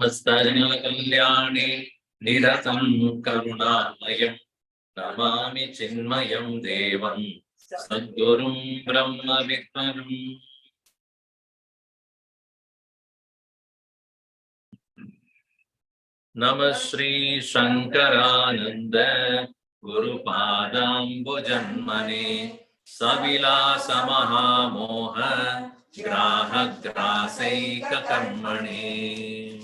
Kalyani Niratam Karunamayam Namami Chinmayam Devam Sadgurum Brahma Vikmaram. Namah Shri Shankarananda Guru Padambujanmane Savilasa Mahamoha Graha Grasaika Karmane.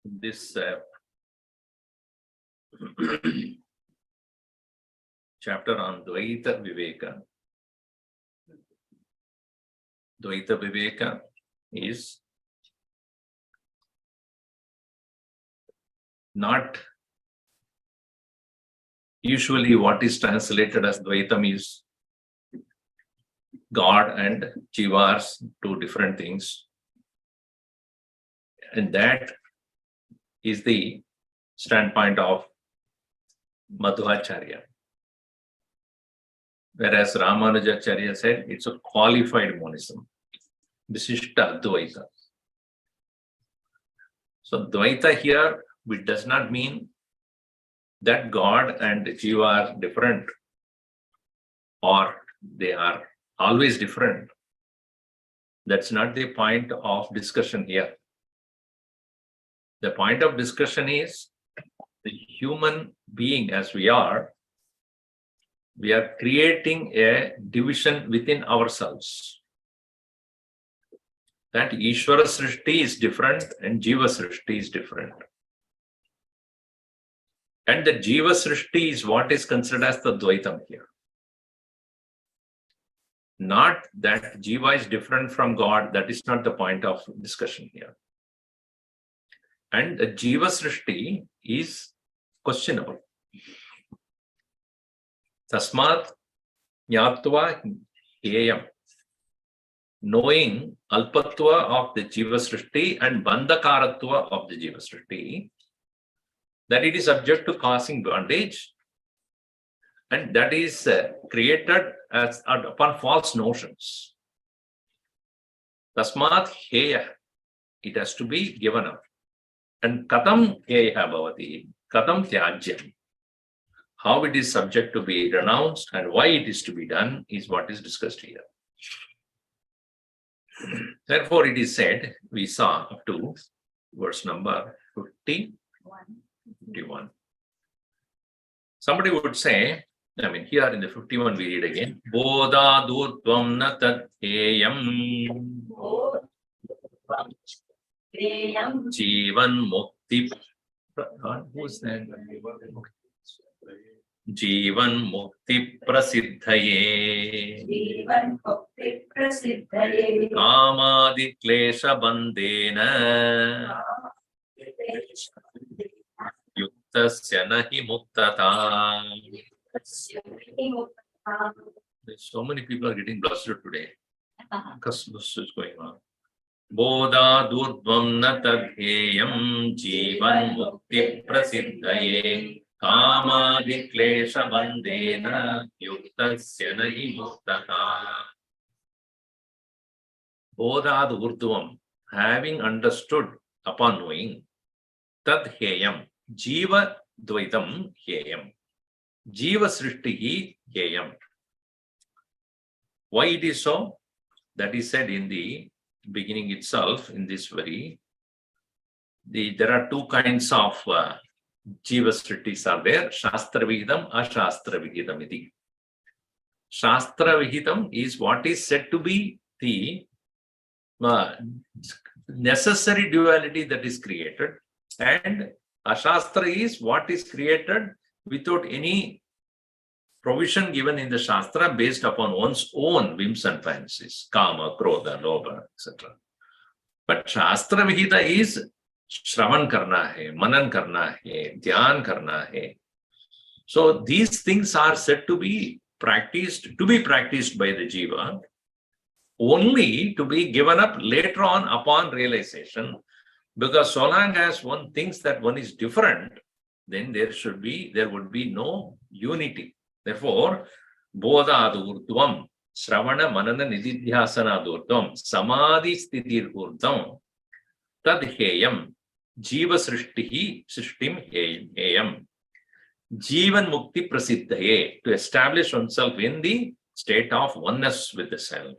This chapter on Dvaita Viveka. Dvaita Viveka is not usually what is translated as Dvaitam is God and Jivas, two different things. And that is the standpoint of Madhvacharya. Whereas Ramanujacharya said it's a qualified monism. Visishta Advaita. So Dvaita here, which does not mean that God and Jiva are different or they are always different. That's not the point of discussion here. The point of discussion is the human being as we are creating a division within ourselves. That Ishvara Srishti is different and Jiva Srishti is different. And the Jiva Srishti is what is considered as the Dvaitam here. Not that Jiva is different from God, that is not the point of discussion here. And the Jiva Srishti is questionable. Tasmat Nyatva Heyam. Knowing Alpatva of the Jiva Srishti and Bandhakaratva of the Jiva Srishti, that it is subject to causing bondage, and that is created as upon false notions. Tasmat Heya, it has to be given up. And Katam Heya Bhavati, Katam Tyajyam. How it is subject to be renounced and why it is to be done is what is discussed here. Therefore, it is said, we saw up to verse number 51. Somebody would say, here in the 51 we read again, Bodha Durtvam na tat heyam Jivan Mukti. Who's that? Jivan Mukti Prasiddhaye Kamadi Klesha Bandena Yuktasya Nahi Muktata. So many people are getting blustered today because this is going on. Bodha Durdvam na tadheyam Jivan Mukti Prasiddhaye Kamadi Klesha Bandena Yuktasya Nahi Muktata. Bodha Durdvam, having understood upon knowing, Tadheyam, Jiva Dvaitam Heyam, Jiva Srishtihi Heyam. Why it is so? That is said in the beginning itself, in this very, there are two kinds of Jiva Srishtis are there, Shastra Vihitam, Ashastra Vihitam iti. Shastra Vihitam is what is said to be the necessary duality that is created, and Ashastra is what is created without any provision given in the Shastra based upon one's own whims and fancies, kama, krodha, lobha, etc. But Shastra Vihita is Shravan karna hai, Manan karna hai, Dhyan karna hai. So these things are said to be practiced by the Jiva, only to be given up later on upon realization, because so long as one thinks that one is different, then there would be no unity. Therefore, bodhadurdvam, Shravana Manana Nididhyasanadurdvam, Samadhi Sthitir Urdvam, Tad Heyam, Jiva Srishtim Heyam, Jivan Mukti Prasiddhaye, to establish oneself in the state of oneness with the self.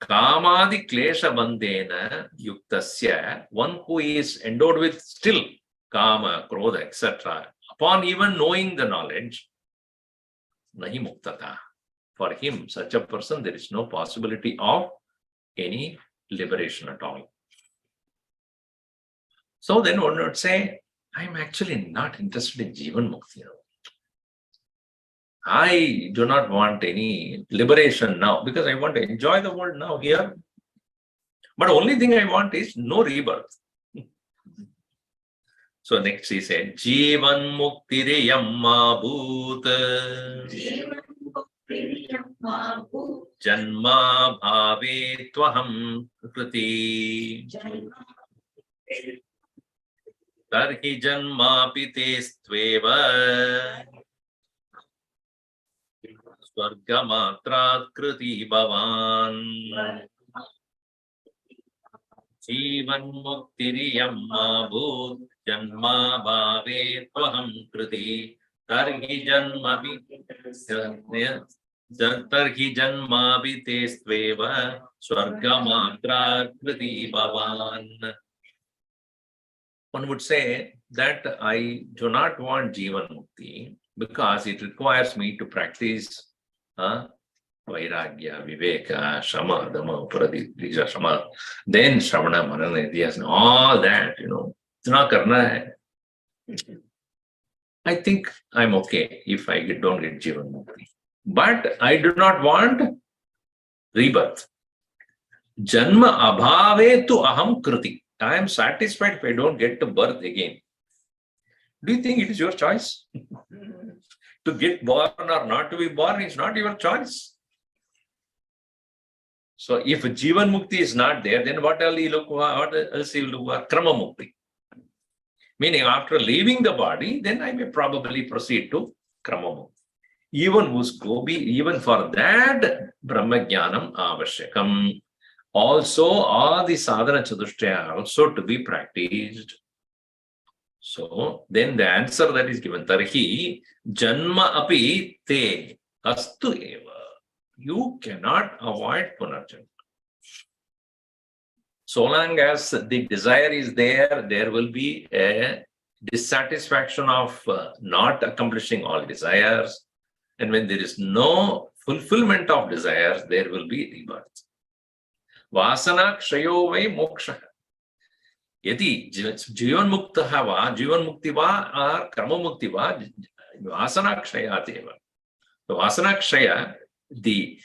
Kamadi Klesha Bandena Yuktasya, one who is endowed with still Kama, Krodha, etc., upon even knowing the knowledge, Nahi Muktata. For him, such a person, there is no possibility of any liberation at all. So then one would say, I'm actually not interested in Jivan Mukti. I do not want any liberation now because I want to enjoy the world now here. But the only thing I want is no rebirth. So next he said, Jivan Mukti Yamma Bhoot Janma Bhave Tvaham Kriti Tarhi Janma Pitestveva Swargamatra Kriti Bhavan Jivan Muktiriyam Bhut Janma Bhave Tvaham Kriti Tarhi Janma Vitestveva Swargamatra Kriti Bhavan. One would say that I do not want Jivan Mukti because it requires me to practice Vairagya, Viveka, Shama, Dhamma, Uparadhi, Shama, then Shravana, Manana, Nidhyasana, all that, it's not karna hai. I think I'm okay if I don't get Jivan Mukti. But I do not want rebirth. Janma abhave tu aham kriti. I am satisfied if I don't get to birth again. Do you think it is your choice? To get born or not to be born is not your choice. So if Jivan Mukti is not there, then what else you look for? Krama Mukti. Meaning after leaving the body, then I may probably proceed to Krama Mukti. Even for that, Brahma Jnanam Avashyakam. Also, all the sadhana chatushtaya are also to be practiced. So, then the answer that is given, Tarhi Janma Api Te Astu Eva. You cannot avoid Punarjanma. So long as the desire is there, there will be a dissatisfaction of not accomplishing all desires. And when there is no fulfillment of desires, there will be rebirth. Vasana kshayo vai moksha. Yati jivan muktaha va, jivan mukti va, or karma mukti va, vasana kshaya deva. The vasana kshaya, the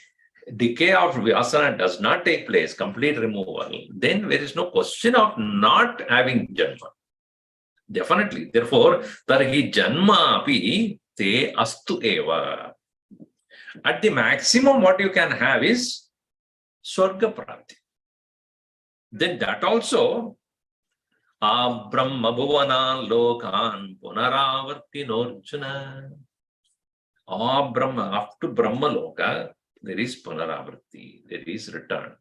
decay of vasana does not take place, complete removal, then there is no question of not having janma. Definitely. Therefore, tarhi janma api te astu eva. At the maximum, what you can have is Swarga Prati. Then that also, Brahma Bhuvana Lokan Punaravarti Norjuna. Brahma, after Brahma Loka, there is Punaravarti, there is return.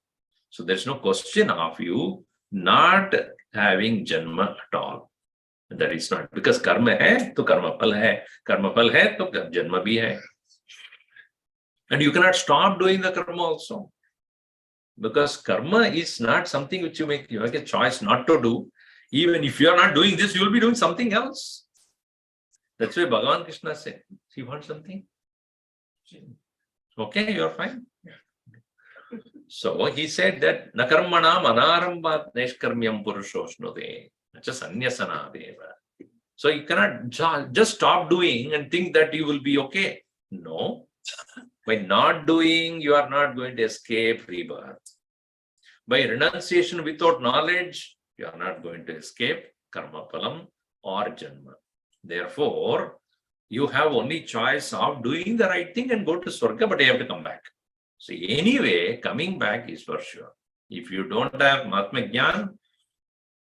So there's no question of you not having Janma at all. That is not, because karma hai, to karma pal hai. Karma pal hai, to Janma bhi hai. And you cannot stop doing the karma also. Because karma is not something which you make a choice not to do. Even if you are not doing this, you will be doing something else. That's why Bhagavan Krishna said, "You want something? Okay, you're fine." So he said that Nakarmanam anarambat neshkarmyam purushoshnode. Just anyasana deva. So you cannot just stop doing and think that you will be okay. No. By not doing, you are not going to escape rebirth. By renunciation without knowledge, you are not going to escape karma phalam or janma. Therefore, you have only choice of doing the right thing and go to Swarga, but you have to come back. So anyway, coming back is for sure. If you don't have Mahatma Jnana,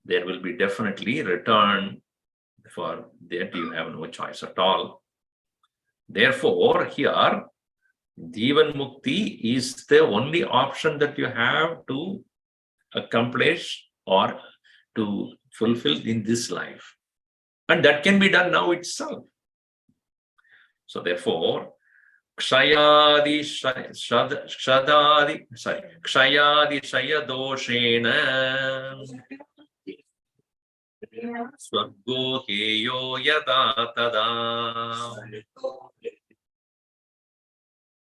there will be definitely return. For that you have no choice at all. Therefore, here, Jivan Mukti is the only option that you have to accomplish or to fulfill in this life. And that can be done now itself. So therefore, Kshayadi Shaya Doshena Swargo Heyo Yada Tada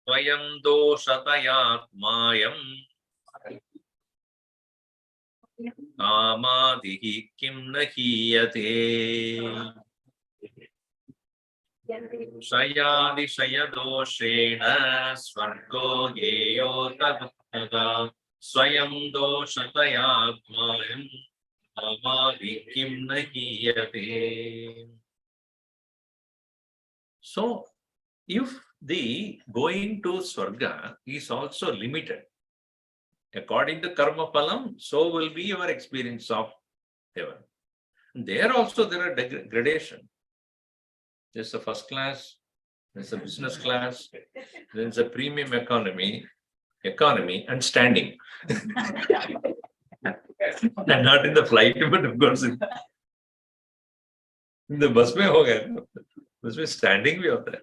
Swayam Doshatayatmayam Kamadihi Kim Nahiyate Shayadi Shayadoshena Swargo Heyo Tada Swayam Doshatayatmayam So, if the going to Swarga is also limited, according to karma phalam, so will be your experience of heaven. There also there are gradation. There's a first class, there's a business class, there's a premium economy, and standing. And not in the flight, but of course in the bus mein ho gaya. Bus mein standing bhi hota hai.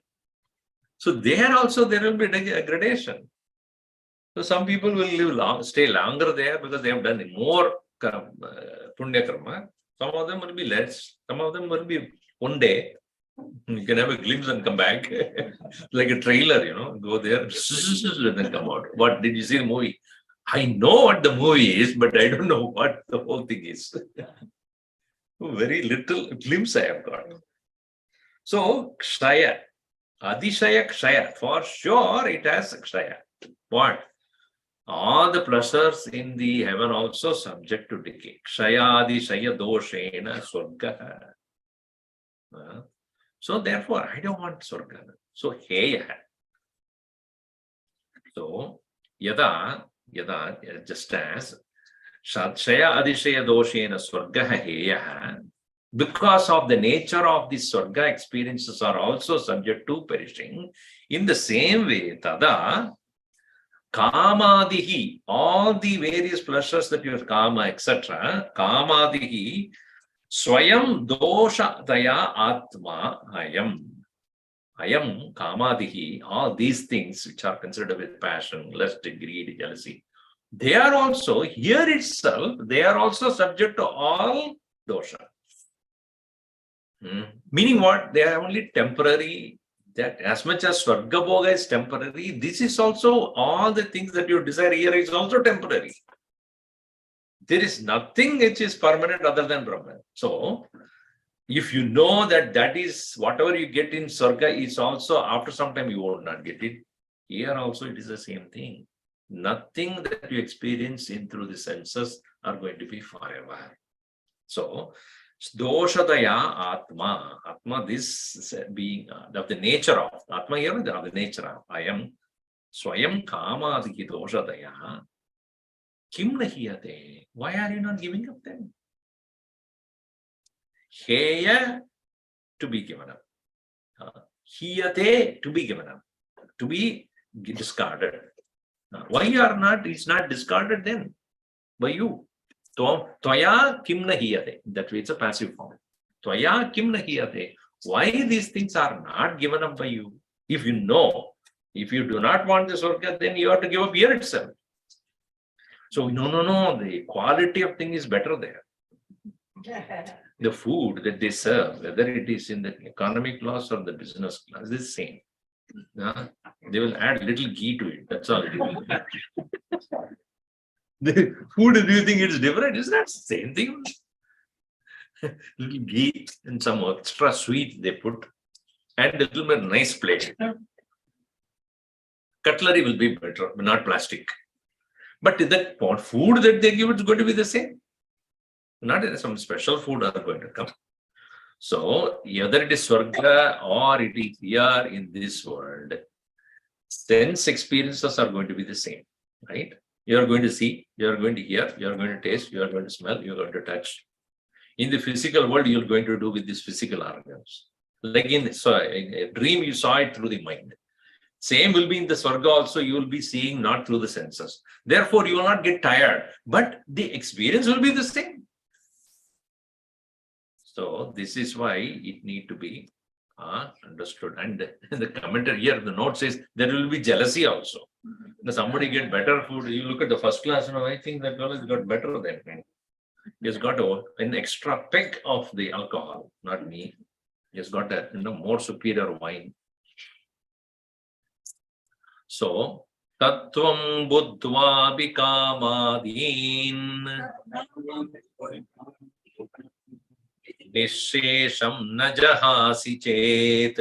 So there also there will be a gradation. So some people will stay longer there because they have done more punya karma. Some of them will be less. Some of them will be one day. You can have a glimpse and come back. Like a trailer, go there and then come out. What, did you see the movie? I know what the movie is, but I don't know what the whole thing is. Very little glimpse I have got. So, Kshaya, Adishaya Kshaya, for sure it has Kshaya. What? All the pleasures in the heaven also subject to decay. Kshaya Adishaya Doshena Swarga. So, therefore, I don't want Swarga. So, Heya. So, Yada, just as Shaya Adishaya Doshena Swarga Heya, because of the nature of the Swarga experiences are also subject to perishing. In the same way, Tada, Kamadihi, all the various pleasures that you have, Kama, etc., Kamadihi, Swayam Dosha Daya Atma Ayam Kamadihi, all these things which are considered with passion, lust, greed, jealousy, they are also, here itself, they are also subject to all dosha. Meaning what? They are only temporary. That as much as Swarga Bhoga is temporary, this is also, all the things that you desire here is also temporary. There is nothing which is permanent other than Brahman. So, if you know that that is, whatever you get in Swarga is also, after some time you will not get it. Here also it is the same thing. Nothing that you experience in through the senses are going to be forever. So, Doshadaya Atma. Atma, this being of the nature of. Atma here, of the nature of. I am Swayam Kamadiki Doshadaya. Kim Nahiyate. Why are you not giving up then? Heya, to be given up. Hiyate, to be given up. To be discarded. Why you are not, it's not discarded then by you. Tvaya kim nahiyate. That way it's a passive form. Tvaya kim nahiyate. Why these things are not given up by you? If you know, if you do not want this Swarga, then you have to give up here itself. So, no, the quality of thing is better there. The food that they serve, whether it is in the economic class or the business class, is the same. They will add little ghee to it. That's all it is. The food, do you think it's different? It's not the same thing. Little ghee and some extra sweet they put, and a little bit nice plate. Cutlery will be better, not plastic. But that food that they give, it's going to be the same. Not some special food are going to come. So, whether it is Swarga or it is here in this world, sense experiences are going to be the same, right? You are going to see, you are going to hear, you are going to taste, you are going to smell, you are going to touch. In the physical world, you are going to do with these physical organs. Like in a dream, you saw it through the mind. Same will be in the Swarga also, you will be seeing not through the senses. Therefore, you will not get tired, but the experience will be the same. So, this is why it need to be understood. And the commentary here, the note says, there will be jealousy also. Somebody get better food, you look at the first class, I think that fellow has got better than me. He has got an extra peg of the alcohol, not me. He has got a more superior wine. So, Tattvam Buddhva Bikamadin Nishesham Najahasi Chet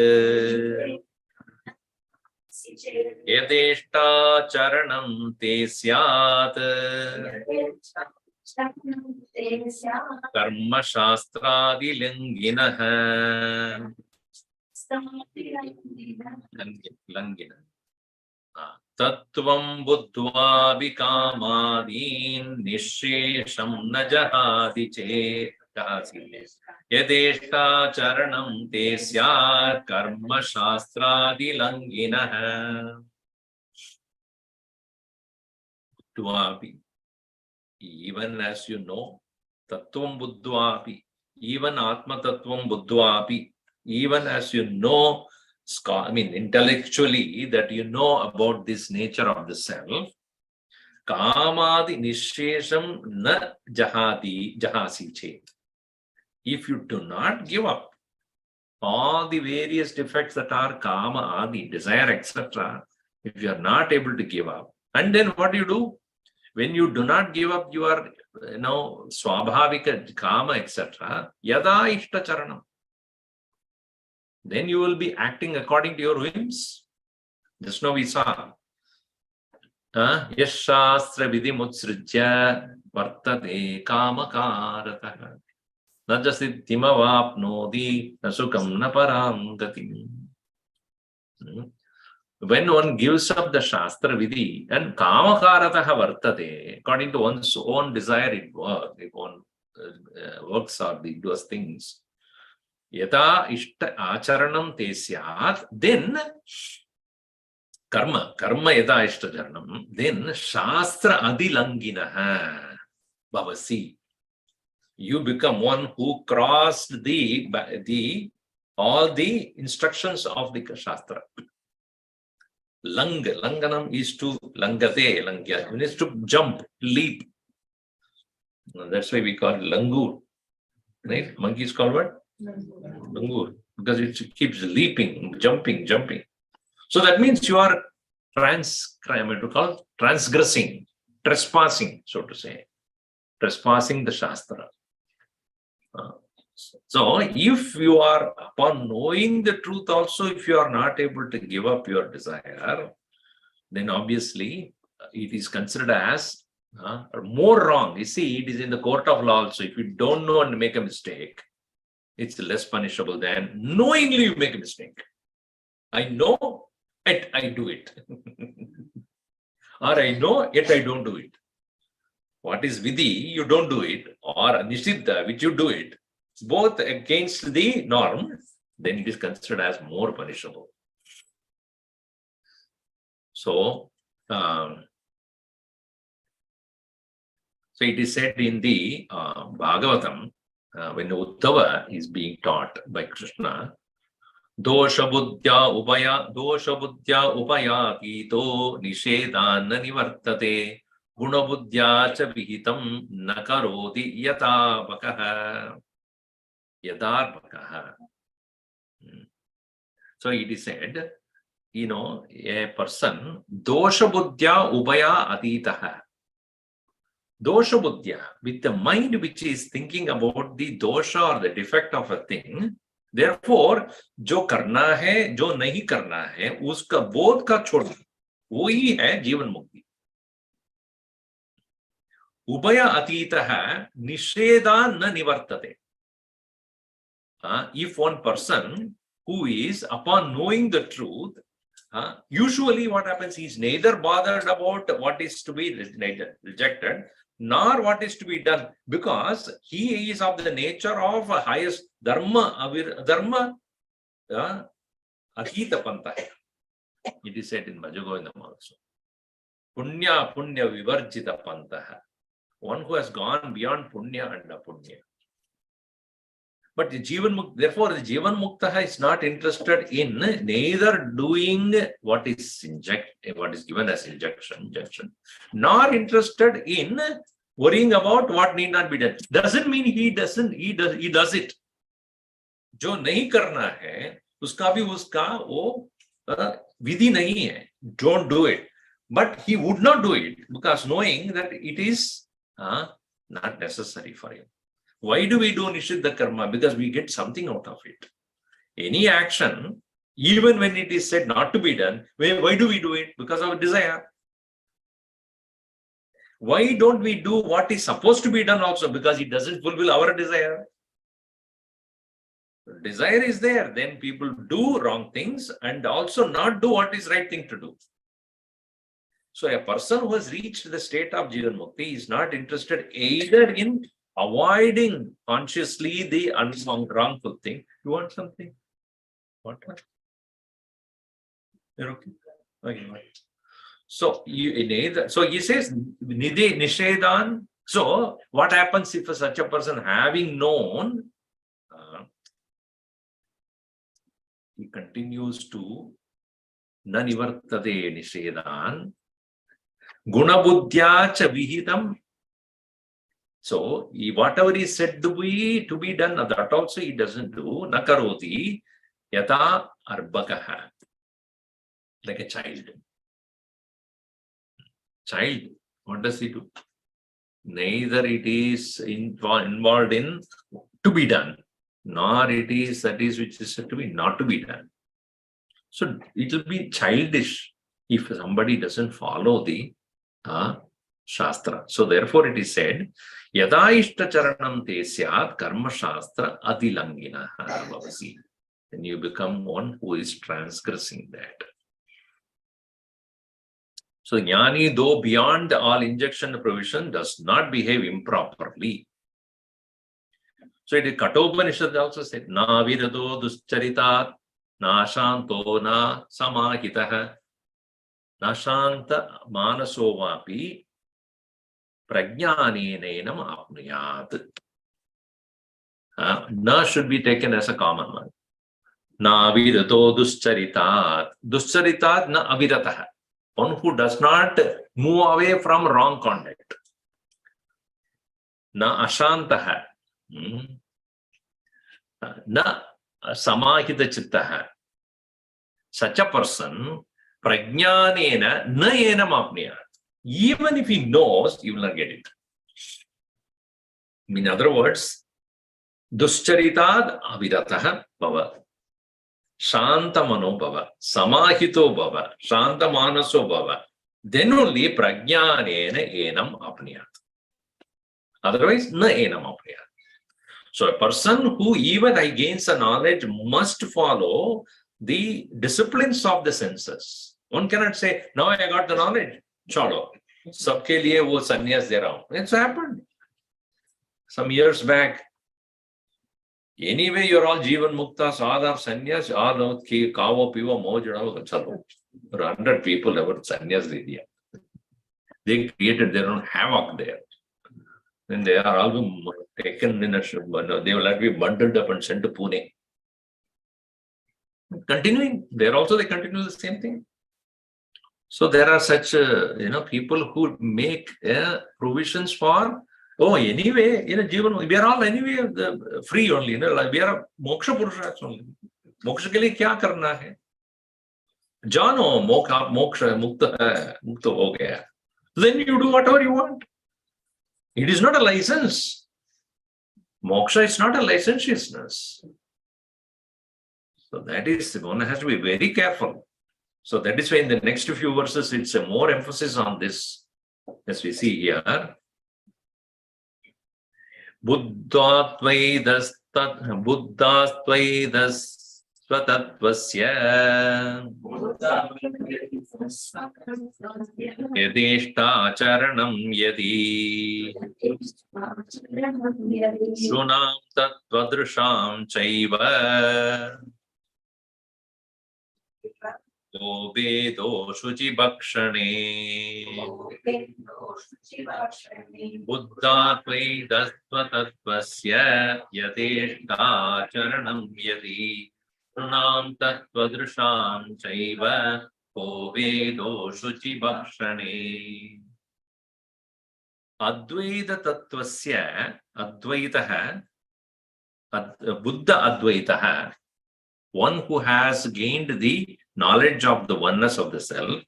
Yadeshta Charanam Te Syat Karma Shastradi Langinaha Langina Tattvam Buddhva Bikamadin Nishesham Najahadi Che Yadeshta Charanam Te Syat Karma Shastradi Langinaha Buddhvapi. Even as you know, Tattvam Buddhvapi, even Atma Tattvam Buddhvapi, even as you know, intellectually that you know about this nature of the self, Kamadi Nishesham Na Jahasi Chet. If you do not give up all the various defects that are Kama, Adi, desire, etc., if you are not able to give up, and then what do you do? When you do not give up your, swabhavika, Kama, etc., Yada Ishta Charanam, then you will be acting according to your whims. Just now we saw. Yashastra vidhi mutsrijya vartate kamakarataha najasidhimavapnodi nasukam naparam gatim. When one gives up the Shastra Vidhi and Kamakarataha Vartate, according to one's own desire, it works. If one works or does things, Yata Ishta Acharanam Te Syat, then Karma Yata Ishta Charanam, then Shastra Adilanginaha Bhavasi. You become one who crossed all the instructions of the Shastra. Langanam is to langate, langya. It is to jump, leap. That's why we call it langur. Right? Monkey is called what? Langur. Because it keeps leaping, jumping. So that means you are transgressing, trespassing, so to say. Trespassing the Shastra. So, if you are, upon knowing the truth also, if you are not able to give up your desire, then obviously it is considered as more wrong. You see, it is in the court of law also. If you don't know and make a mistake, it's less punishable than knowingly you make a mistake. I know, yet I do it. Or I know, yet I don't do it. What is vidhi, you don't do it, or nishidha, which you do it. Both against the norm, then it is considered as more punishable. So, it is said in the Bhagavatam, when Uddhava is being taught by Krishna, Dosha buddhya upayati to nishedana nivartate guna buddhya cha vihitam nakarodi yatavakaha. Yadarpakaha. So it is said, a person, dosha buddhya ubaya atitaha. Dosha buddhya, with the mind which is thinking about the dosha or the defect of a thing, therefore, jo karna hai, jo nahi karna hai, uska bodh ka chhodna. वो ही है जीवन मुक्ति. उभय अतीतः निषेधान् न निवर्तते. If one person who is, upon knowing the truth, usually what happens, he is neither bothered about what is to be rejected nor what is to be done, because he is of the nature of highest dharma, dharma, ahita pantha. It is said in Bhajagovindam also. Punya punya vivarjita pantha. One who has gone beyond punya and apunya. But the Jivan Mukta, therefore, the Jivan Mukta is not interested in neither doing what is given as injection, nor interested in worrying about what need not be done. Doesn't mean he does it. जो नहीं करना है, उसका भी उसका वो विधि नहीं है. Don't do it. But he would not do it because knowing that it is not necessary for him. Why do we do Nishiddha Karma? Because we get something out of it. Any action, even when it is said not to be done, why do we do it? Because of a desire. Why don't we do what is supposed to be done also? Because it doesn't fulfill our desire. Desire is there, then people do wrong things and also not do what is right thing to do. So a person who has reached the state of Jivan Mukti is not interested either in avoiding consciously the wrongful thing. You want something? What? You're okay? Okay. So he says Nidhi Nishedan. So what happens if such a person, having known, he continues to Nanivartade Nishedan Gunabuddhya cha Vihitam. So whatever is said to be done, that also he doesn't do. Nakaroti yata arbakaha. Like a child. Child, what does he do? Neither it is involved in to be done, nor it is that is which is said to be not to be done. So it will be childish if somebody doesn't follow the Shastra. So therefore it is said, Yada ishta charanam te syat karma shastra adilangina bhavasi. Then you become one who is transgressing that. So Jnani, though beyond all injection provision, does not behave improperly. So it is Kathopanishad also said, Na virado duscharitat, na shanto na samahitaha, na shanta manaso vapi, prajnani nenam apnuyat. Na should be taken as a common one. Na virado duscharitat. Duscharitat na avirataha. One who does not move away from wrong conduct. Na ashantaha. Na samahita chittaha. Such a person, prajnanena na enam apniyat. Even if he knows, he will not get it. In other words, duscharitat avirataha bhava. Shanta mano bhava, samahito bhava, shanta manaso bhava. Then only prajnanena enam apniyat. Otherwise, na enam apniyat. So a person who even gains a knowledge must follow the disciplines of the senses. One cannot say, now I got the knowledge, chalo. Sabke liye wo sannyas de raha hu. It's happened. Some years back. Anyway, you're all Jivan Mukta, Sadhar, Sannyas, all Kava, Piva, Mojada, Chalo. 100 people ever Sannyas Vidya. They created their own havoc there. Then they are all taken in a they will have to be bundled up and sent to Pune. Continuing, there also they continue the same thing. So there are such people who make provisions for anyway, Jivan, we are all anyway free only. We are moksha purushas only. Moksha ke liye kya karna hai? Jano moksha mukta ho gaya. Then you do whatever you want. It is not a license. Moksha is not a licentiousness. So that is, one has to be very careful. So that is why in the next few verses, it's a more emphasis on this, as we see here. Buddhatvaidas Swatatvasya Yadeshta Acharanam Yadi Shunam Tatvadrusham Chaiva Vedo Shuchi Bhakshane Buddhatvaidas Swatatvasya Yadeshta Acharanam Yadi Shunam Tatvadrusham Chaiva Vedo Shuchi Bhakshane. Advaita Tattvasya Advaitaha Buddha Advaitaha, one who has gained the knowledge of the oneness of the self.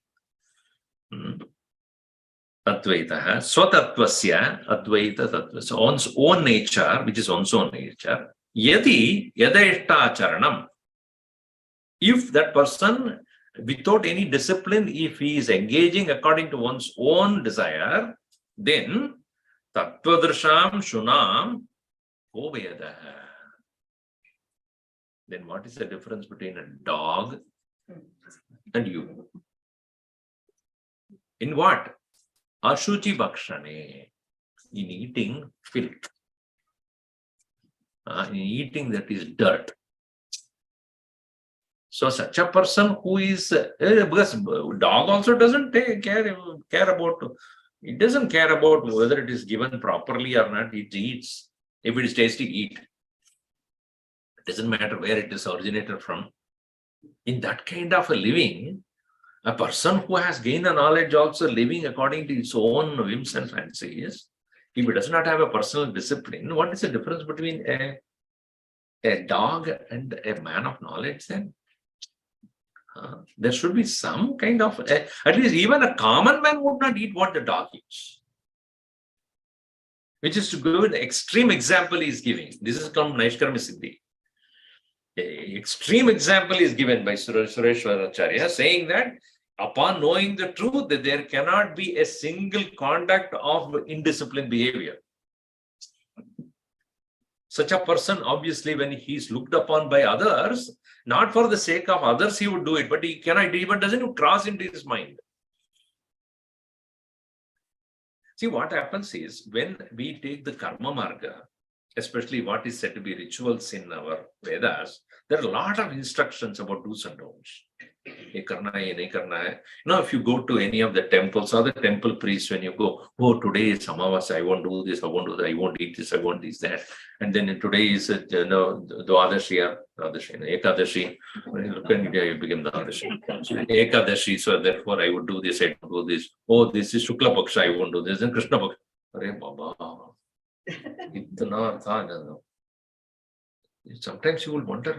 Advaitaha Swatatvasya Advaita Tattvasya, one's own nature, which is one's own nature. Yadi Yadeshta Acharanam. If that person, without any discipline, if he is engaging according to one's own desire, then Tattvadrisham Shunam Ovayadaha. Then what is the difference between a dog and you? In what? Ashuchi Bhakshane. In eating filth. In eating that is dirt. So such a person who is, because dog also doesn't care about, it doesn't care about whether it is given properly or not, it eats. If it is tasty, eat. It doesn't matter where it is originated from. In that kind of a living, a person who has gained a knowledge also living according to his own whims and fancies, if he does not have a personal discipline, what is the difference between a dog and a man of knowledge then? There should be some kind of, at least even a common man would not eat what the dog eats. Which is to give the extreme example he is giving. This is called Naishkarma Siddhi. Extreme example is given by Sureshwaracharya, saying that upon knowing the truth, that there cannot be a single conduct of indisciplined behavior. Such a person, obviously, when he is looked upon by others, not for the sake of others, he would do it, but he cannot, even doesn't cross into his mind. See, what happens is, when we take the karma marga, especially what is said to be rituals in our Vedas, there are a lot of instructions about do's and don'ts. If you go to any of the temples or the temple priests, when you go, oh, today is Amavasya, I won't do this, I won't do that, I won't eat this, I won't eat that. And then today is, Dwadashi or Ekadashi. When you look at India, you become Dwadashi. Ekadashi, so therefore I would do this, I would do this. Oh, this is Shukla Paksha, I won't do this. And Krishna Paksha. Arey Baba. Sometimes you will wonder,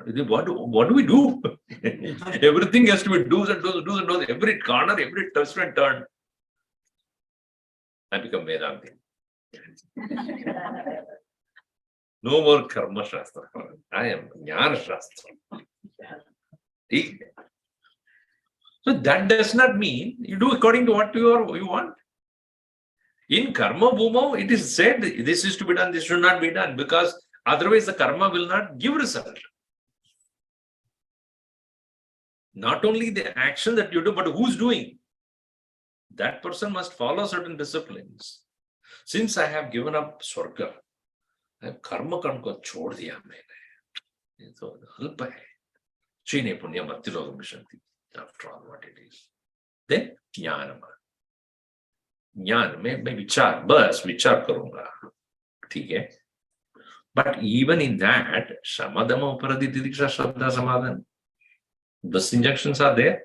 what do we do? Everything has to be do's and do's. Every corner, every twist and turn. I become Vedanti. No more Karma Shastra. I am Jnana Shastra. So that does not mean you do according to what you want. In Karma Bhumau, it is said this is to be done, this should not be done, because otherwise the karma will not give result. Not only the action that you do, but who's doing? That person must follow certain disciplines. Since I have given up Swarga, I have karma ko chhod diya maine. So alpa hai. Chine punya bhakti roga mishanti. After all, what it is. Then jnana. ज्ञान में मैं विचार करूंगा, ठीक है. But even in that, shamadama uparadi tidiksha shraddha samadhan, those injunctions are there.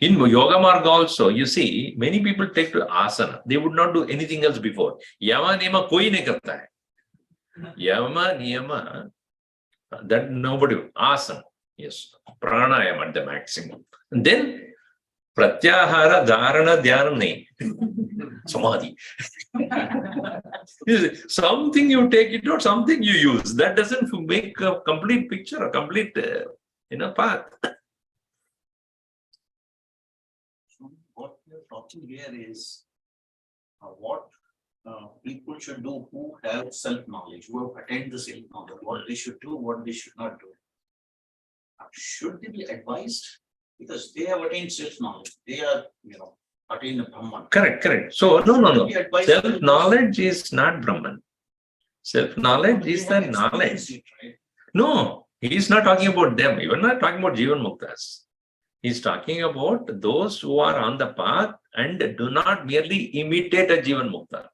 In yoga marga also, you see, many people take to asana. They would not do anything else before. Yama niyama koi nahi karta hai. Yama niyama, that nobody. Asana, yes. Pranayama at the maximum. And then Pratyahara, Dharana, Dhyana, nahi. Samadhi. Something you take it out, something you use. That doesn't make a complete picture, a complete path. talking here is what people should do who have self-knowledge, who have attained the self-knowledge, what they should do, what they should not do. Should they be advised? Because they have attained self-knowledge. They are, attained the Brahman. Correct. So, no. Self-knowledge is not Brahman. Self-knowledge is the knowledge. No, he is not talking about them. You are not talking about Jivan Muktas. He is talking about those who are on the path and do not merely imitate a Jivan Mukta.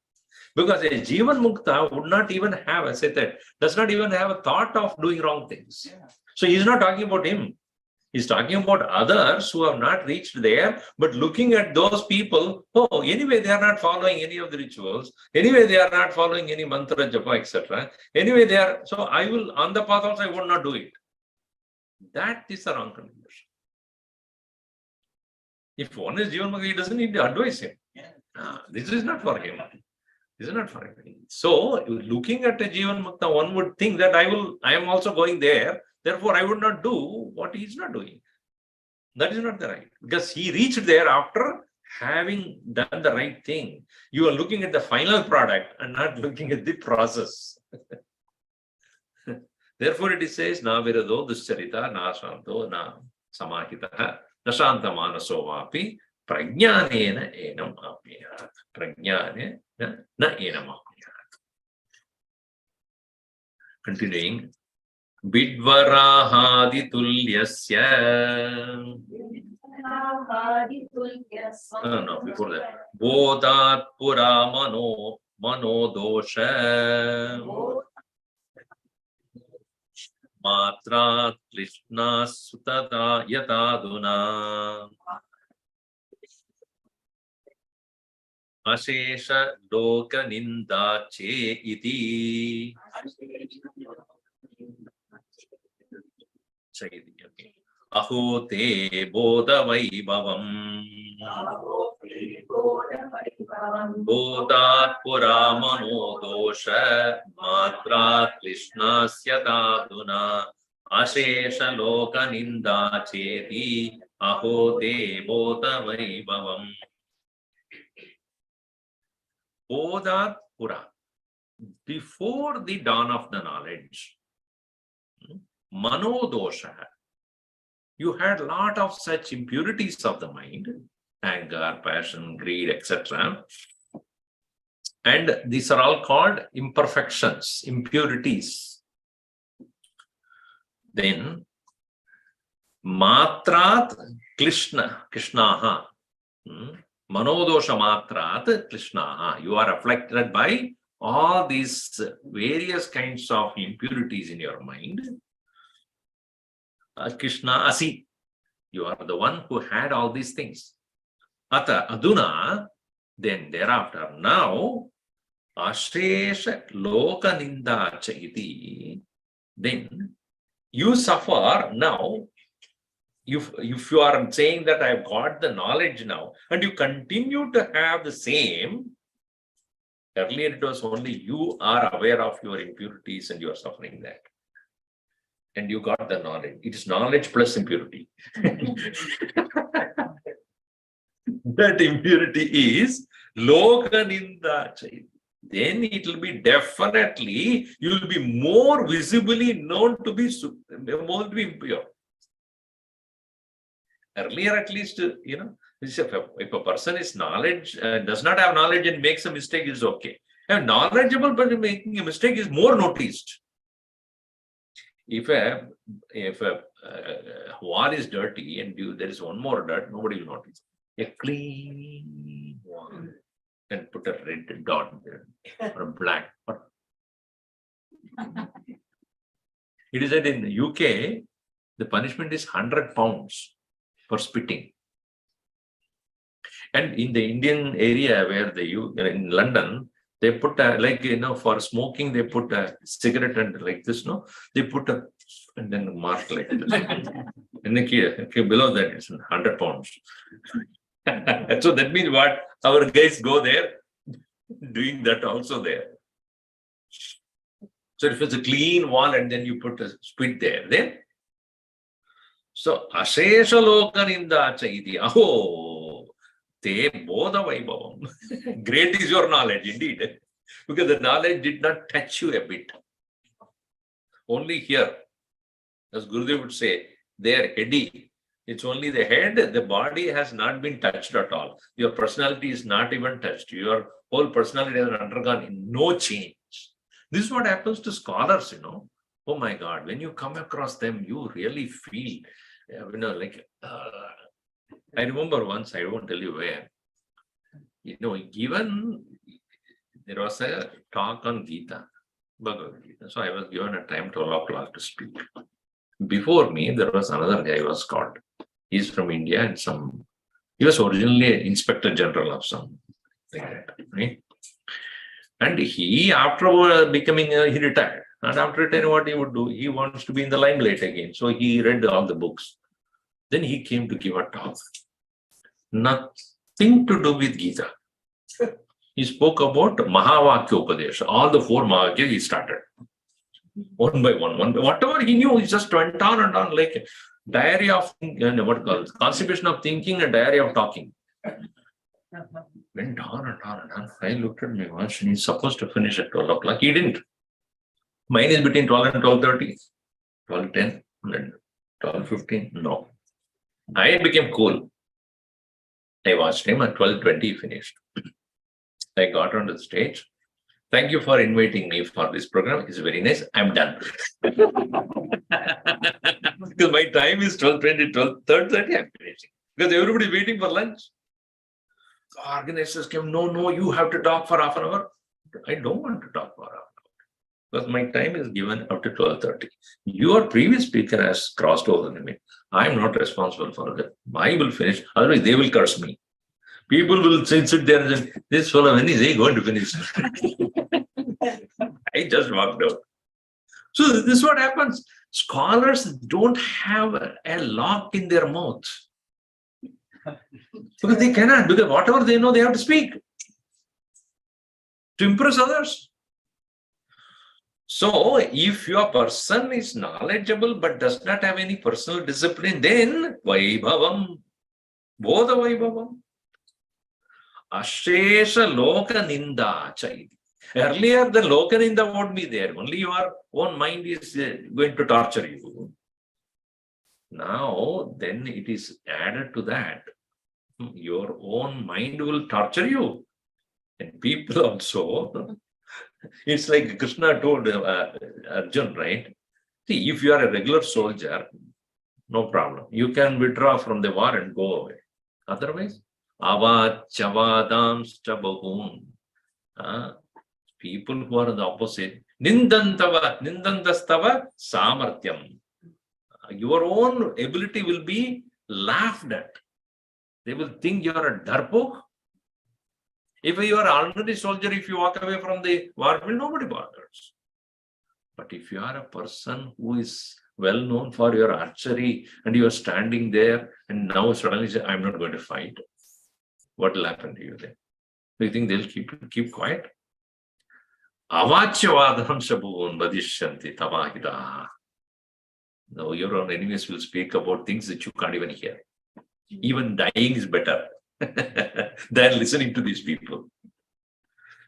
Because a Jivan Mukta would not even have, as I said, does not even have a thought of doing wrong things. Yeah. So he is not talking about him. He's talking about others who have not reached there, but looking at those people, anyway, they are not following any of the rituals. Anyway, they are not following any mantra, japa, etc. Anyway, they are, so I will, on the path also, I will not do it. That is the wrong conclusion. If one is Jivan Mukta, he doesn't need to advise him. Yeah. This is not for him. This is not for him. So, looking at a Jivan Mukta, one would think that I am also going there. Therefore, I would not do what he is not doing. That is not the right. Because he reached there after having done the right thing. You are looking at the final product and not looking at the process. Therefore, it says, na virado duscharita, na shanto, na samahita, na shanta manaso vapi, prajnanena enam apniyat. Prajnane na enam apniyat. Continuing. Vidvarahadi tulyasya. No, before that. Bodhat pura mano dosha. Matra klishna sutata yataduna. Ashesha loka ninda che iti. Okay. Aho te bodha vaibhavam. Bodhat pura mano dosha matra krishnasya daduna ashesha loka ninda cheti aho te bodha vaibhavam. Bodhat pura. Before the dawn of the knowledge, mano dosha, you had a lot of such impurities of the mind, anger, passion, greed, etc. And these are all called imperfections, impurities. Then, matrat krishnaha, manodosha matrat krishnaha. You are afflicted by all these various kinds of impurities in your mind. Krishna Asi, you are the one who had all these things. Ata aduna, then thereafter, now, ashesha loka ninda chaiti, then you suffer now. If you are saying that I have got the knowledge now, and you continue to have the same, earlier it was only you are aware of your impurities and you are suffering that. And you got the knowledge. It is knowledge plus impurity. That impurity is loka ninda chaiti. Then it will be definitely, you will be more visibly known to be impure. Earlier, at least, if a person is knowledge, does not have knowledge and makes a mistake, is okay. And knowledgeable but making a mistake is more noticed. If a wall is dirty and there is one more dirt, nobody will notice. A clean wall and put a red dot there or a black. It is said in the UK, the punishment is 100 pounds for spitting. And in the Indian area where in London, they put for smoking, they put a cigarette and like this, they put and then mark like this. And then below that it's 100 pounds. So that means what? Our guys go there doing that also there. So if it's a clean wall and then you put a spit there, then so ashesha loka ninda chaiti. Aho, Te bodha vaibhavam. Great is your knowledge, indeed. Because the knowledge did not touch you a bit. Only here, as Gurudev would say, they are heady. It's only the head, the body has not been touched at all. Your personality is not even touched. Your whole personality has undergone no change. This is what happens to scholars, you know. Oh my God, when you come across them, you really feel, I remember once, I won't tell you where, given there was a talk on Gita, Bhagavad Gita. So I was given a time 12 o'clock to speak. Before me, there was another guy who was called. He's from India and he was originally an inspector general of some like that, right? And he, after becoming, he retired. And after retiring, what he would do, he wants to be in the limelight again. So he read all the books. Then he came to give a talk. Nothing to do with Gita. He spoke about Mahavakya Upadesha. All the 4 Mahavakyas he started. One by one. Whatever he knew, he just went on and on like diary of constipation of thinking and diary of talking. Went on and on and on. I looked at my watch and he's supposed to finish at 12 o'clock. He didn't. Mine is between 12 and 12:30. 12:10, and 12:15. No. I became cool. I watched him at 12:20 he finished. I got on the stage. Thank you for inviting me for this program. It's very nice. I'm done. Because my time is 12:20, 12:30, I'm finishing. Because everybody is waiting for lunch. The organizers came, no, you have to talk for half an hour. I don't want to talk for half an hour. Because my time is given up to 12:30. Your previous speaker has crossed over the limit. I'm not responsible for that. I will finish. Otherwise, they will curse me. People will sit there and say, this fellow, when is he going to finish? I just walked out. So this is what happens. Scholars don't have a lock in their mouth. Because they cannot, because whatever they know, they have to speak to impress others. So if your person is knowledgeable but does not have any personal discipline, then vaibhavam, bodha vaibhavam. Ashesha loka ninda chaiti. Earlier, the loka ninda won't be there. Only your own mind is going to torture you. Now, then it is added to that. Your own mind will torture you. And people also, it's like Krishna told Arjun, right? See, if you are a regular soldier, no problem. You can withdraw from the war and go away. Otherwise, avad chavadams chabahun. People who are the opposite. Nindantastava samartyam. Your own ability will be laughed at. They will think you are a darpok. If you are already soldier, if you walk away from the war, nobody bothers. But if you are a person who is well known for your archery and you are standing there and now suddenly say, I'm not going to fight, what will happen to you then? Do you think they'll keep quiet? Avachyavadham shabhun vadishyanti tamahida. No, your own enemies will speak about things that you can't even hear. Even dying is better than listening to these people.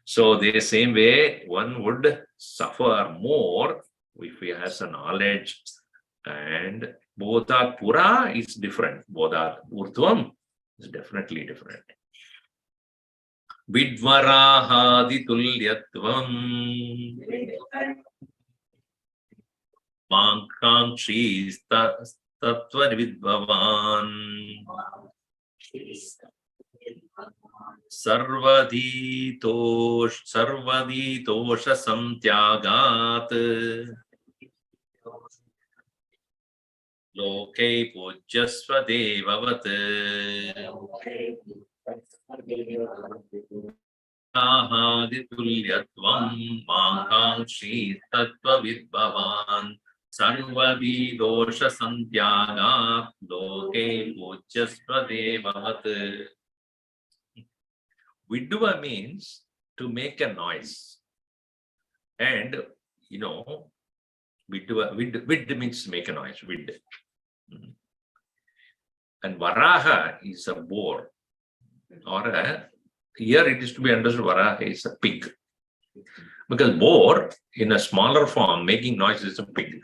So the same way, one would suffer more if he has a knowledge. And bodha pura is different. Bodha urdhvam is definitely different. Vidvarahadi tulyatvam Mankankshi tattva vidbhavan sarvaditosha samtyagat loke pujyasva devavat ahaditulyatvam mankankshi tattva vidbhavan sarvaditosha samtyagat loke pujyasva devavat. Vidva means to make a noise. And, vid means to make a noise, vid. And Varaha is a boar. Or here it is to be understood Varaha is a pig. Because boar in a smaller form making noise is a pig.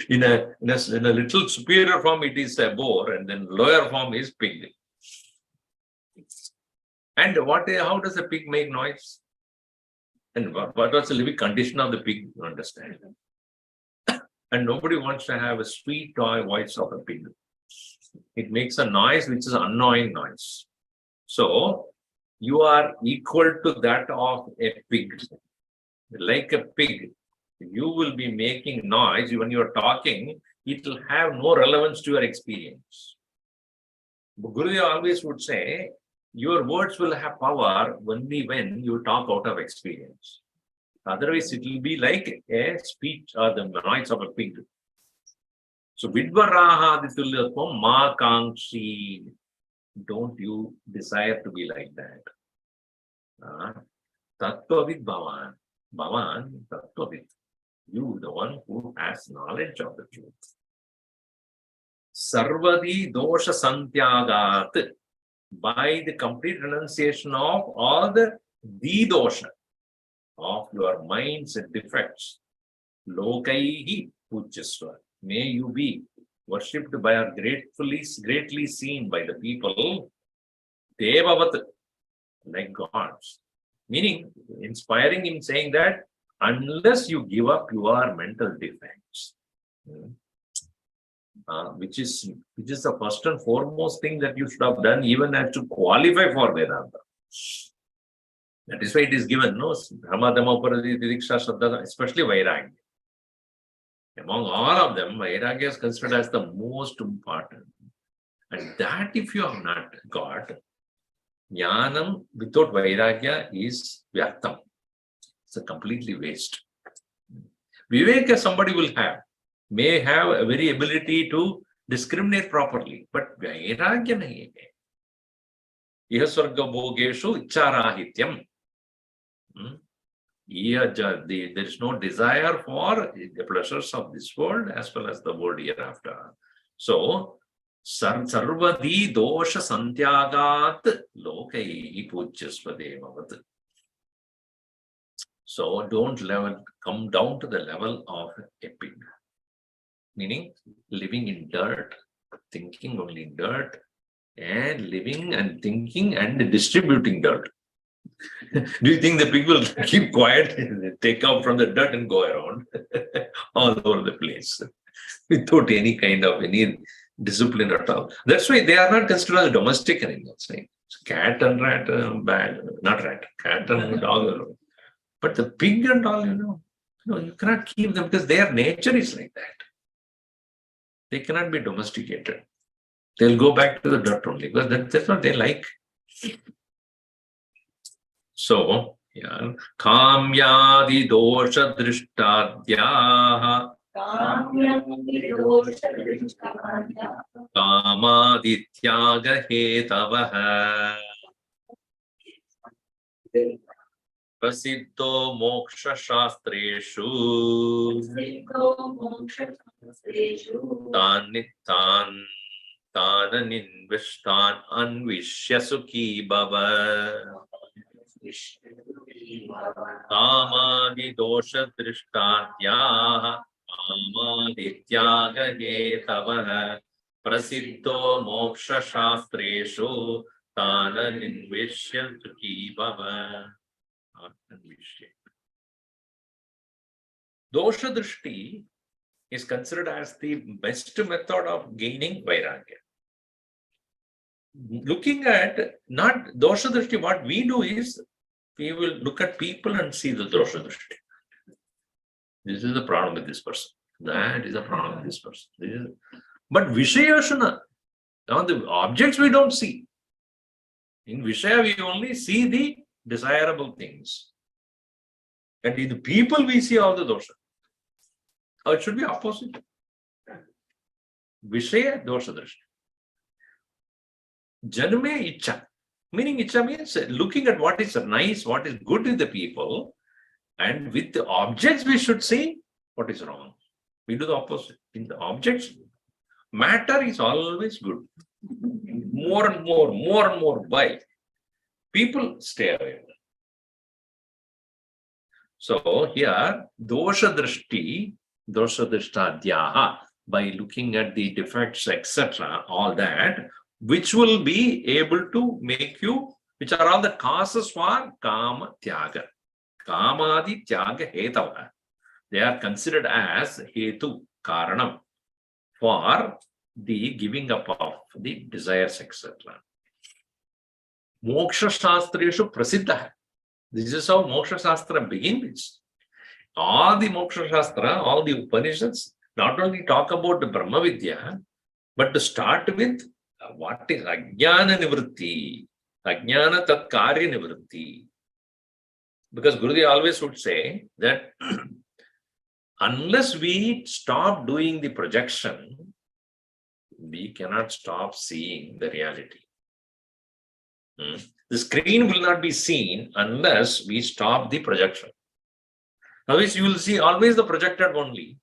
in a little superior form it is a boar, and then lower form is pig. And how does a pig make noise? And what was the living condition of the pig? You understand? And nobody wants to have a sweet voice of a pig. It makes a noise which is an annoying noise. So you are equal to that of a pig. Like a pig, you will be making noise when you are talking. It will have no relevance to your experience. Guru always would say, your words will have power only when you talk out of experience. Otherwise, it will be like a speech or the noise of a pig. So, Vidvaraha Ditulyatvam Ma Kankshi. Don't you desire to be like that? Tattvavid Bhavan. Bhavan, Tattvavid. You, the one who has knowledge of the truth. Sarvadi Dosha Santyagat. By the complete renunciation of all the dosha of your minds and defects. Lokaihi Pujyasva. May you be worshipped by or greatly seen by the people. Devavat, like gods. Meaning, inspiring him saying that unless you give up your mental defects, which is the first and foremost thing that you should have done, even as to qualify for Vedanta. That is why it is given, no? Dharma, Dhamma, Uparadi, Didiksha, Shraddha, especially Vairagya. Among all of them, Vairagya is considered as the most important. And that if you have not got, Jnanam without Vairagya is Vyartam. It's a completely waste. Viveka somebody will have, may have a very ability to discriminate properly, but Vairagya nahi hai. Ihasvarga bhogeshu icharahityam. There is no desire for the pleasures of this world as well as the world hereafter. So, sarvadi dosha santyagat lokai pujyasva devavat. So, don't come down to the level of a pig. Meaning, living in dirt, thinking only in dirt, and living and thinking and distributing dirt. Do you think the pig will keep quiet, take out from the dirt and go around all over the place without any kind of any discipline at all? That's why they are not considered as domestic animals. Right? Cat and rat, bad, not rat, cat and dog. But the pig and all, you cannot keep them because their nature is like that. They cannot be domesticated. They'll go back to the dirt only because that's what they like. So, Kamyadi dosha drishtadyaha Kamadityaga hetavaha Prasiddho moksha shastreshu Tananinvishtan anvishya sukhi bhava Kamadi dosha drishtadyaha Kamadityaga hetavaha Prasiddho moksha shastreshu Tananinvishya sukhi bhava. Dosha drishti is considered as the best method of gaining vairagya. Looking at not dosha drishti, what we do is we will look at people and see the dosha drishti. This is the problem with this person. That is the problem with this person. But Vishayashana, now the objects we don't see. In Vishaya, we only see the desirable things. And in the people, we see all the dosha. Or it should be opposite. Vishaya dosha drishti. Janme icha. Meaning icha means looking at what is nice, what is good in the people. And with the objects, we should see what is wrong. We do the opposite. In the objects, matter is always good. More and more. Why? People stay away. So here, dosha drishtadhyaha, by looking at the defects, etc., all that, which will be able to make you, which are all the causes for kama tyaga. Kamadi tyaga hetava. They are considered as hetu, karanam, for the giving up of the desires, etc. Moksha Shastreshu Prasiddha. This is how Moksha Shastra begins. All the Moksha Shastra, all the Upanishads, not only talk about the Brahma Vidya, but to start with what is Ajnana Nivritti, Ajnana Tat Karya Nivritti. Because Gurudev always would say that unless we stop doing the projection, we cannot stop seeing the reality. The screen will not be seen unless we stop the projection. Otherwise, you will see always the projected only.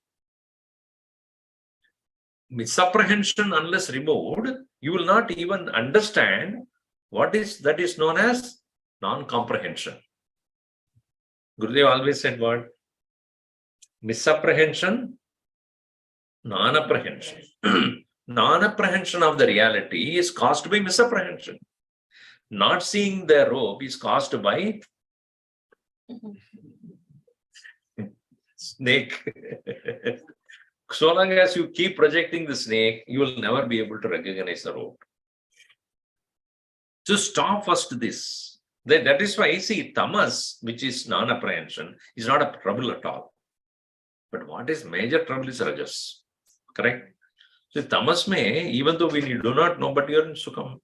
Misapprehension, unless removed, you will not even understand what is that is known as non-comprehension. Gurudev always said what? Misapprehension, non-apprehension. Non-apprehension of the reality is caused by misapprehension. Not seeing the rope is caused by snake. So long as you keep projecting the snake, you will never be able to recognize the rope. So stop first this. That is why, see, tamas, which is non-apprehension, is not a trouble at all. But what is major trouble is rajas. Correct? So tamas may, even though we do not know, but you are in sukham.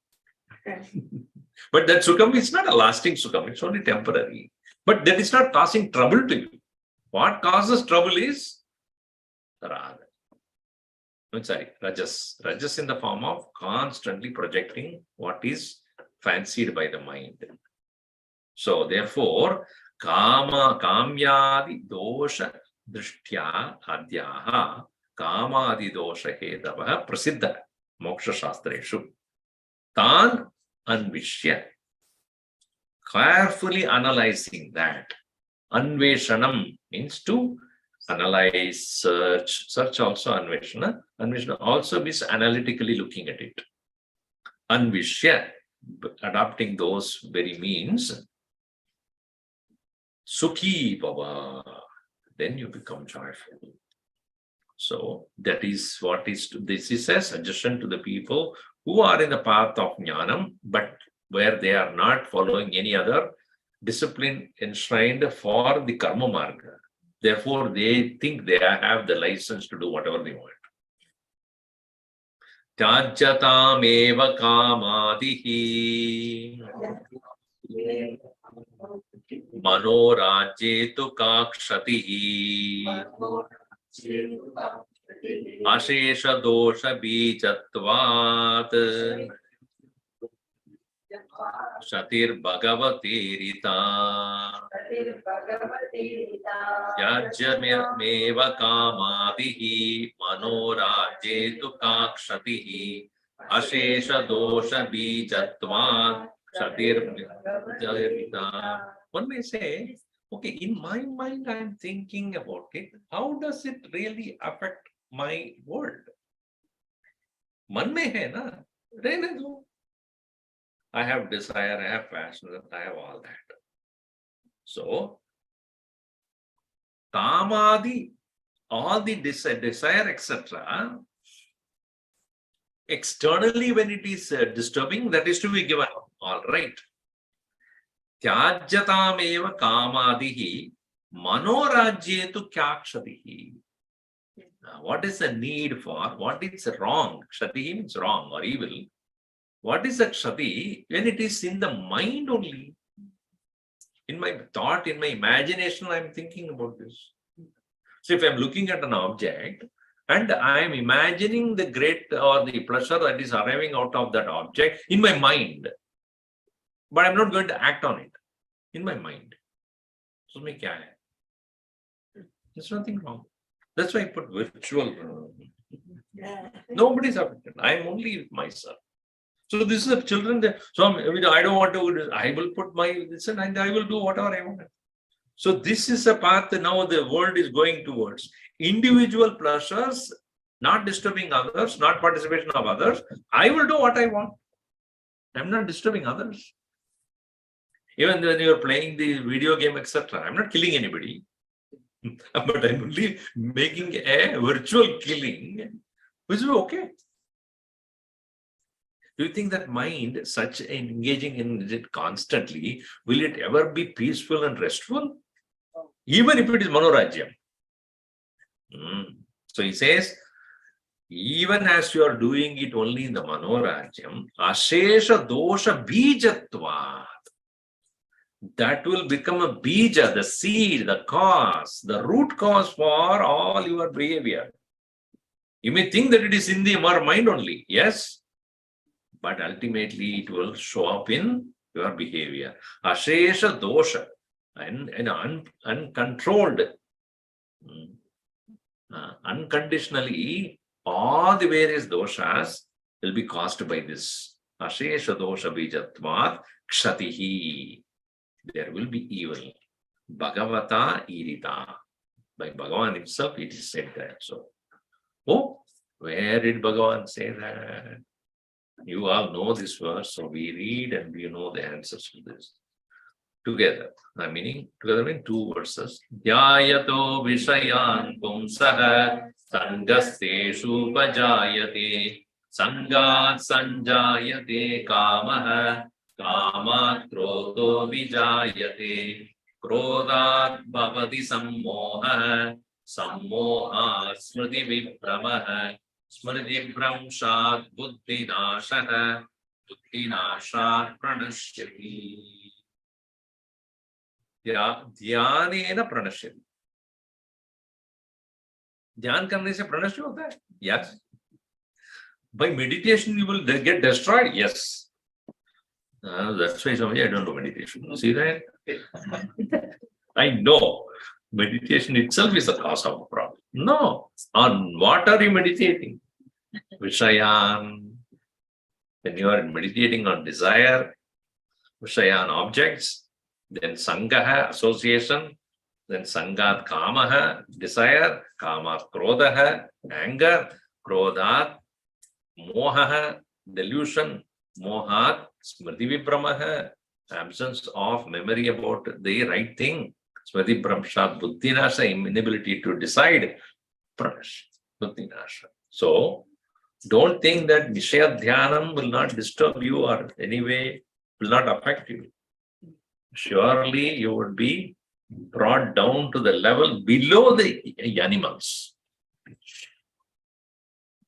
But that sukham is not a lasting sukham, it's only temporary. But that is not causing trouble to you. What causes trouble is raga. Rajas. Rajas in the form of constantly projecting what is fancied by the mind. So therefore, kamyadi dosha drishtya adhyaha kamadi dosha hedavaha prasiddha moksha shastreshu. Tan anvishya. Carefully analyzing that. Anveshanam means to analyze, search. Search also anveshana. Anveshana also means analytically looking at it. Anvishya, adopting those very means. Sukhi bhava. Then you become joyful. So that is what is, this is a suggestion to the people who are in the path of jnanam, but where they are not following any other discipline enshrined for the karma marga. Therefore, they think they have the license to do whatever they want. Tyajyatam eva kamadihi manorajye tu kakshatihi ashesha dosha bijatvat shatir bhagavati rita yajyameva kamadihi manorajye tu kakshatihi ashesha dosha bijatvat shatir bhagavati rita. One may say, okay, in my mind, I'm thinking about it. How does it really affect my world? Man mein hai na, rehne do. I have desire, I have passion, I have all that. So, kamadi, all the desire, etc., externally when it is disturbing, that is to be given up. All right. Tyajyatam eva kamadihi manorajye tu kyakshatihi. What is the need for? What is wrong? Kshatihi means wrong or evil. What is the kshati? When it is in the mind only. In my thought, in my imagination, I am thinking about this. So if I am looking at an object and I am imagining the great or the pleasure that is arriving out of that object in my mind, but I'm not going to act on it in my mind. So, kya hai? There's nothing wrong. That's why I put virtual. Nobody's affected. I'm only myself. So this is the children. So I don't want to. I will put my this and I will do whatever I want. So this is a path now the world is going towards. Individual pleasures, not disturbing others, not participation of others. I will do what I want. I'm not disturbing others. Even when you're playing the video game, etc., I'm not killing anybody. But I'm only making a virtual killing, which is okay. Do you think that mind, such engaging in it constantly, will it ever be peaceful and restful? Even if it is Manorajyam. So he says, even as you are doing it only in the Manorajyam, Ashesha Dosha Bijatvat, that will become a bija, the seed, the cause, the root cause for all your behavior. You may think that it is in the mind only, yes, but ultimately it will show up in your behavior. Ashesha Dosha, and uncontrolled, unconditionally, all the various doshas will be caused by this. Ashesha Dosha Bijatvat Kshatihi. There will be evil. Bhagavata Irita. By Bhagavan himself, it is said that. So, where did Bhagavan say that? You all know this verse, so we read and we know the answers to this. Together, together means two verses. Dhyayato Vishayan Pumsaha Sangasteshu Pajayate Sangat Sanjayate Kamaha Kamat Krodho Vijayate Krodhat Bhavati Sammoha Sammoha Smriti Vibramaha Smriti Vibramshat Buddhi Nashaha Buddhi Nashat Pranashyati. ध्यान प्रणश्यति. ध्यान करने से प्रणश्य होता है? Yes. By meditation you will get destroyed? Yes. That's why somebody, I don't know meditation. See that? I know meditation itself is the cause of the problem. No. On what are you meditating? Vishayan. When you are meditating on desire, Vishayan objects, then Sangaha, association, then Sangat Kamaha, desire, Kamat Krodhaha, anger, Krodhat, Mohaha, delusion, Mohat, Smriti Vibramaha, absence of memory about the right thing, Smriti Vibramshat, Buddhi Nasha, inability to decide, Pranash, Buddhi Nasha. So, don't think that Nishaya Dhyanam will not disturb you or anyway will not affect you. Surely you would be brought down to the level below the animals.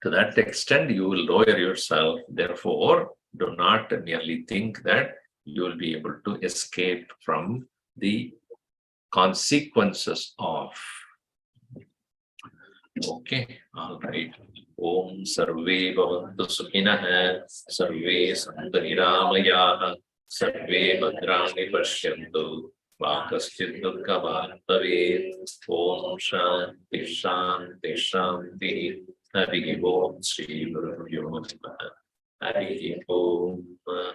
To that extent, you will lower yourself. Therefore, do not merely think that you will be able to escape from the consequences of. Okay, all right. Om Sarve Bhavantu Sukhinah Sarve Santu Niramayah Sarve Bhadrani Pashyantu Vakaschid Dukkham Bhavet. Om Shanti Shanti Shanti. Hari Om Shri Guru Namaha. Hari Om.